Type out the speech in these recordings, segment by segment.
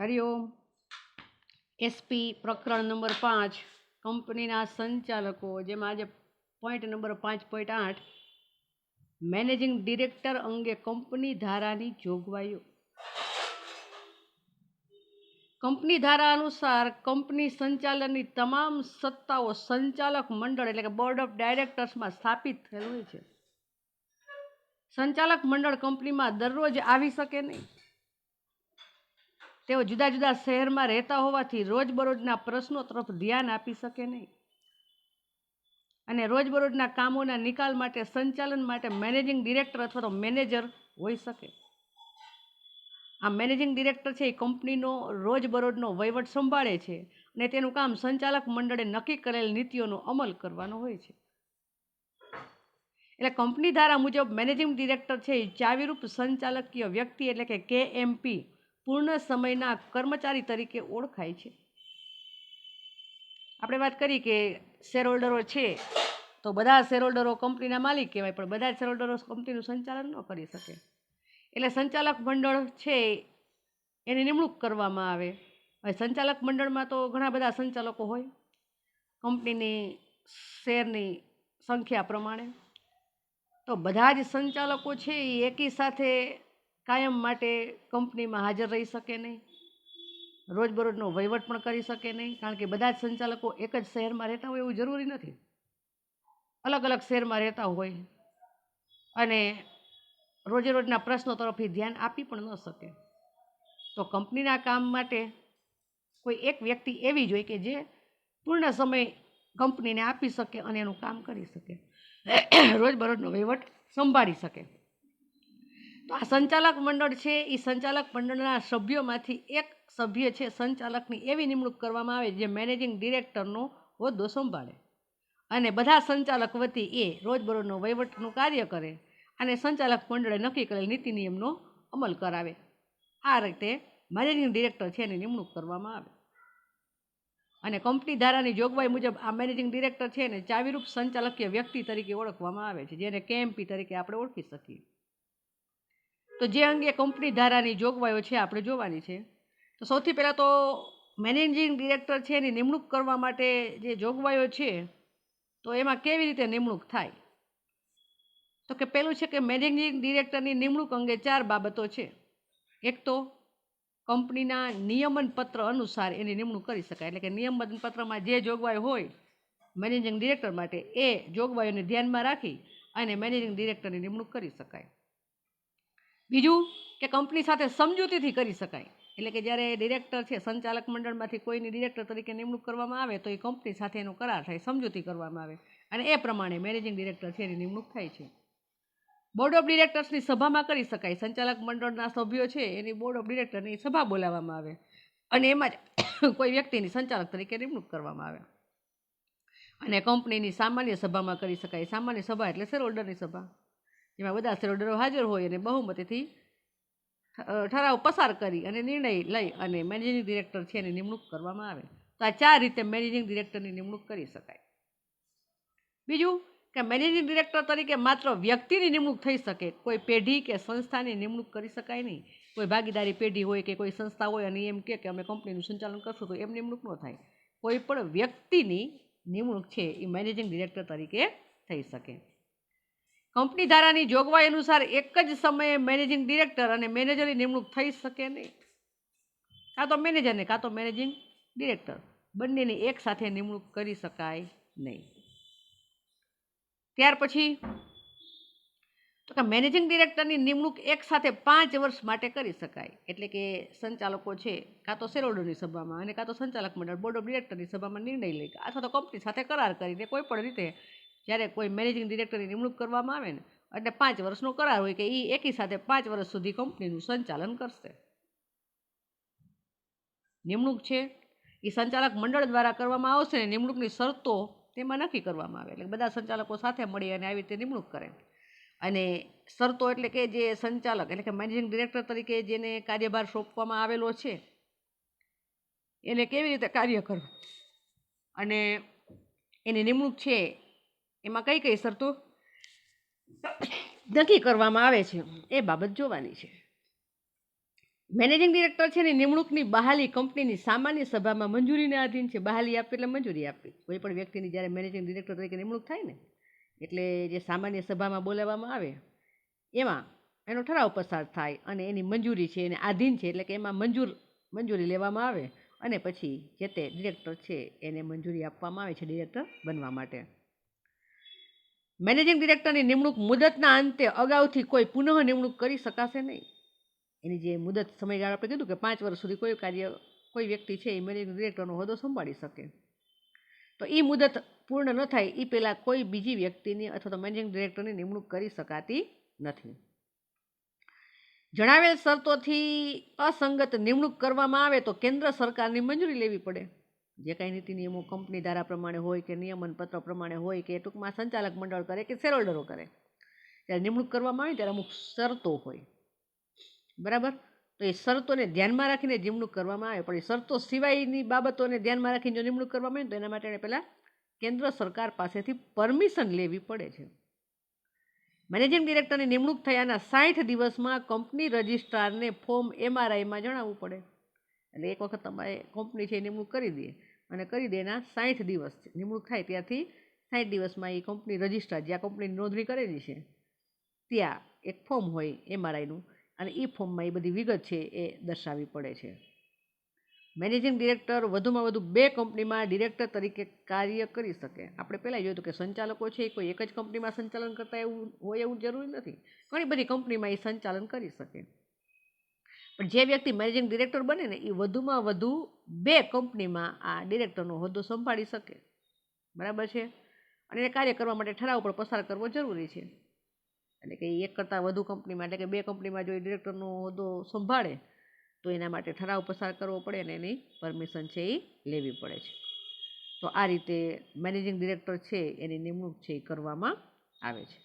Hariom. SP પ્રકરણ number 5 કંપનીના સંચાલકો, જેમાં આજે પોઈન્ટ નંબર 5.8 મેનેજિંગ ડિરેક્ટર અંગે કંપની ધારાની જોગવાઈઓ. કંપની ધારા અનુસાર કંપની સંચાલનની તમામ સત્તાઓ સંચાલક મંડળ એટલે કે બોર્ડ ઓફ ડાયરેક્ટર્સમાં સ્થાપિત થયેલ હોય છે. સંચાલક મંડળ કંપનીમાં દરરોજ આવી શકે નહીં. તેઓ જુદા જુદા શહેરમાં રહેતા હોવાથી રોજબરોજના પ્રશ્નો તરફ ધ્યાન આપી શકે નહીં અને રોજબરોજના કામોના નિકાલ માટે સંચાલન માટે મેનેજિંગ ડિરેક્ટર અથવા તો મેનેજર હોઈ શકે. આ મેનેજિંગ ડિરેક્ટર છે એ કંપનીનો રોજબરોજનો વહીવટ સંભાળે છે અને તેનું કામ સંચાલક મંડળે નક્કી કરેલ નીતિઓનો અમલ કરવાનો હોય છે. એટલે કંપની ધારા મુજબ મેનેજિંગ ડિરેક્ટર છે એ ચાવીરૂપ સંચાલકીય વ્યક્તિ એટલે કે KMP પૂર્ણ સમયના કર્મચારી તરીકે ઓળખાય છે. આપણે વાત કરી કે શેર હોલ્ડરો છે તો બધા શેર હોલ્ડરો કંપનીના માલિક કહેવાય, પણ બધા શેર હોલ્ડરો કંપનીનું સંચાલન ન કરી શકે. એટલે સંચાલક મંડળ છે એની નિમણૂક કરવામાં આવે. હવે સંચાલક મંડળમાં તો ઘણા બધા સંચાલકો હોય કંપનીની શેરની સંખ્યા પ્રમાણે. તો બધા જ સંચાલકો છે એ એકી સાથે કાયમ માટે કંપનીમાં હાજર રહી શકે નહીં, રોજબરોજનો વહીવટ પણ કરી શકે નહીં, કારણ કે બધા જ સંચાલકો એક જ શહેરમાં રહેતા હોય એવું જરૂરી નથી. અલગ અલગ શહેરમાં રહેતા હોય અને રોજે રોજના પ્રશ્નો તરફથી ધ્યાન આપી પણ ન શકે. તો કંપનીના કામ માટે કોઈ એક વ્યક્તિ એવી જ હોય કે જે પૂર્ણ સમય કંપનીને આપી શકે અને એનું કામ કરી શકે, રોજબરોજનો વહીવટ સંભાળી શકે. તો આ સંચાલક મંડળ છે એ સંચાલક મંડળના સભ્યોમાંથી એક સભ્ય છે સંચાલકની એવી નિમણૂક કરવામાં આવે જે મેનેજિંગ ડિરેક્ટરનો હોદ્દો સંભાળે અને બધા સંચાલક વતી એ રોજબરોજનો વહીવટનું કાર્ય કરે અને સંચાલક મંડળે નક્કી કરેલ નીતિ નિયમનો અમલ કરાવે. આ રીતે મેનેજિંગ ડિરેક્ટર છે એની નિમણૂક કરવામાં આવે. અને કંપની ધારાની જોગવાઈ મુજબ આ મેનેજિંગ ડિરેક્ટર છે એને ચાવીરૂપ સંચાલકીય વ્યક્તિ તરીકે ઓળખવામાં આવે છે, જેને KMP તરીકે આપણે ઓળખી શકીએ. તો જે અંગે કંપની ધારાની જોગવાઈઓ છે આપણે જોવાની છે. તો સૌથી પહેલાં તો મેનેજિંગ ડિરેક્ટર છે એની નિમણૂક કરવા માટે જે જોગવાઈઓ છે તો એમાં કેવી રીતે નિમણૂક થાય. તો કે પહેલું છે કે મેનેજિંગ ડિરેક્ટરની નિમણૂક અંગે 4 બાબતો છે. એક તો કંપનીના નિયમન પત્ર અનુસાર એની નિમણૂક કરી શકાય, એટલે કે નિયમન પત્રમાં જે જોગવાઈ હોય મેનેજિંગ ડિરેક્ટર માટે એ જોગવાઈઓને ધ્યાનમાં રાખી અને મેનેજિંગ ડિરેક્ટરની નિમણૂક કરી શકાય. બીજું કે કંપની સાથે સમજૂતીથી કરી શકાય, એટલે કે જ્યારે ડિરેક્ટર છે સંચાલક મંડળમાંથી કોઈની ડિરેક્ટર તરીકે નિમણૂક કરવામાં આવે તો એ કંપની સાથે એનો કરાર થાય, સમજૂતી કરવામાં આવે અને એ પ્રમાણે મેનેજિંગ ડિરેક્ટર છે એની નિમણૂક થાય છે. બોર્ડ ઓફ ડિરેક્ટર્સની સભામાં કરી શકાય. સંચાલક મંડળના સભ્યો છે એની બોર્ડ ઓફ ડિરેક્ટરની સભા બોલાવવામાં આવે અને એમાં જ કોઈ વ્યક્તિની સંચાલક તરીકે નિમણૂક કરવામાં આવે અને કંપનીની સામાન્ય સભામાં કરી શકાય. સામાન્ય સભા એટલે શેર હોલ્ડરની સભા, જેમાં બધા શેર હોલ્ડરો હાજર હોય અને બહુમતીથી ઠરાવ પસાર કરી અને નિર્ણય લઈ અને મેનેજિંગ ડિરેક્ટર છે એની નિમણૂક કરવામાં આવે. તો આ 4 રીતે મેનેજિંગ ડિરેક્ટરની નિમણૂક કરી શકાય. બીજું કે મેનેજિંગ ડિરેક્ટર તરીકે માત્ર વ્યક્તિની નિમણૂક થઈ શકે, કોઈ પેઢી કે સંસ્થાની નિમણૂક કરી શકાય નહીં. કોઈ ભાગીદારી પેઢી હોય કે કોઈ સંસ્થા હોય અને એમ કે અમે કંપનીનું સંચાલન કરશું તો એમ નિમણૂક ન થાય. કોઈ પણ વ્યક્તિની નિમણૂક છે એ મેનેજિંગ ડિરેક્ટર તરીકે થઈ શકે. કંપની ધારાની જોગવાઈ અનુસાર એક જ સમયે મેનેજિંગ ડિરેક્ટર અને મેનેજરની નિમણૂક થઈ શકે નહીં. કાં તો મેનેજરને કાં તો મેનેજિંગ ડિરેક્ટર બંનેની એક સાથે નિમણૂક કરી શકાય નહીં. ત્યાર પછી તો કે મેનેજિંગ ડિરેક્ટરની નિમણૂક એક સાથે 5 વર્ષ માટે કરી શકાય, એટલે કે સંચાલકો છે કાં તો શેર હોલ્ડરની સભામાં અને કાં તો સંચાલક મંડળ બોર્ડ ઓફ ડિરેક્ટરની સભામાં નિર્ણય લે અથવા તો કંપની સાથે કરાર કરીને કોઈ પણ રીતે જ્યારે કોઈ મેનેજિંગ ડિરેક્ટરની નિમણૂક કરવામાં આવે ને એટલે 5 વર્ષનો કરાર હોય કે એ એકી સાથે 5 વર્ષ સુધી કંપનીનું સંચાલન કરશે. નિમણૂક છે એ સંચાલક મંડળ દ્વારા કરવામાં આવશે ને નિમણૂકની શરતો તેમાં નક્કી કરવામાં આવે, એટલે બધા સંચાલકો સાથે મળી અને આવી રીતે નિમણૂક કરે. અને શરતો એટલે કે જે સંચાલક એટલે કે મેનેજિંગ ડિરેક્ટર તરીકે જેને કાર્યભાર સોંપવામાં આવેલો છે એને કેવી રીતે કાર્ય કરવું અને એની નિમણૂક છે એમાં કઈ કઈ શરતો નક્કી કરવામાં આવે છે એ બાબત જોવાની છે. મેનેજિંગ ડિરેક્ટર છે ને નિમણૂકની બહાલી કંપનીની સામાન્ય સભામાં મંજૂરીને આધીન છે. બહાલી આપવી એટલે મંજૂરી આપવી. કોઈ પણ વ્યક્તિની જ્યારે મેનેજિંગ ડિરેક્ટર તરીકે નિમણૂક થાય ને એટલે જે સામાન્ય સભામાં બોલાવવામાં આવે એમાં એનો ઠરાવ પસાર થાય અને એની મંજૂરી છે એને આધીન છે, એટલે કે એમાં મંજૂરી લેવામાં આવે અને પછી જે તે ડિરેક્ટર છે એને મંજૂરી આપવામાં આવે છે ડિરેક્ટર બનવા માટે. મેનેજિંગ ડિરેક્ટરની નિમણૂક મુદતના અંતે અગાઉથી કોઈ પુનઃ નિમણૂક કરી શકાશે નહીં. એની જે મુદત સમયગાળા આપણે કીધું કે 5 વર્ષ સુધી કોઈ વ્યક્તિ છે એ મેનેજિંગ ડિરેક્ટરનો હોદ્દો સંભાળી શકે. તો એ મુદત પૂર્ણ ન થાય એ પહેલાં કોઈ બીજી વ્યક્તિની અથવા તો મેનેજિંગ ડિરેક્ટરની નિમણૂક કરી શકાતી નથી. જણાવેલ શરતોથી અસંગત નિમણૂક કરવામાં આવે તો કેન્દ્ર સરકારની મંજૂરી લેવી પડે. જે કાંઈ નીતિ નિયમો કંપની ધારા પ્રમાણે હોય કે નિયમન પત્ર પ્રમાણે હોય કે ટૂંકમાં સંચાલક મંડળ કરે કે શેરહોલ્ડરો કરે, ત્યારે નિમણૂક કરવામાં આવે ત્યારે અમુક શરતો હોય, બરાબર. તો એ શરતોને ધ્યાનમાં રાખીને નિમણૂક કરવામાં આવે, પણ એ શરતો સિવાયની બાબતોને ધ્યાનમાં રાખીને જો નિમણૂક કરવામાં આવે તો એના માટે પહેલાં કેન્દ્ર સરકાર પાસેથી પરમિશન લેવી પડે છે. મેનેજિંગ ડિરેક્ટરની નિમણૂક થયાના 60 દિવસમાં કંપની રજિસ્ટ્રારને ફોર્મ MRIમાં જણાવવું પડે. એટલે એક વખત તમારે કંપની છે એ નિમણૂક કરી દે અને કરી દે એના 60 દિવસ નિમણૂક થાય ત્યાંથી 60 દિવસમાં એ કંપની રજિસ્ટ્રાર જ્યાં કંપનીની નોંધણી કરેલી છે ત્યાં એક ફોર્મ હોય MRIનું, અને એ ફોર્મમાં એ બધી વિગત છે એ દર્શાવવી પડે છે. મેનેજિંગ ડિરેક્ટર વધુમાં વધુ 2 કંપનીમાં ડિરેક્ટર તરીકે કાર્ય કરી શકે. આપણે પહેલાં જોયું હતું કે સંચાલકો છે એ કોઈ એક જ કંપનીમાં સંચાલન કરતા એવું જરૂરી નથી, ઘણી બધી કંપનીમાં એ સંચાલન કરી શકે. પણ જે વ્યક્તિ મેનેજિંગ ડિરેક્ટર બને ને એ વધુમાં વધુ 2 કંપનીમાં આ ડિરેક્ટરનો હોદ્દો સંભાળી શકે, બરાબર છે. અને એ કાર્ય કરવા માટે ઠરાવ પર પસાર કરવો જરૂરી છે. એટલે કે એક કરતાં વધુ કંપનીમાં, એટલે કે 2 કંપનીમાં જો એ ડિરેક્ટરનો હોદ્દો સંભાળે તો એના માટે ઠરાવ પસાર કરવો પડે અને એની પરમિશન છે એ લેવી પડે છે. તો આ રીતે મેનેજિંગ ડિરેક્ટર છે એની નિમણૂક છે એ કરવામાં આવે છે.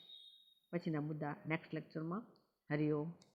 પછીના મુદ્દા નેક્સ્ટ લેક્ચરમાં. હરિઓમ.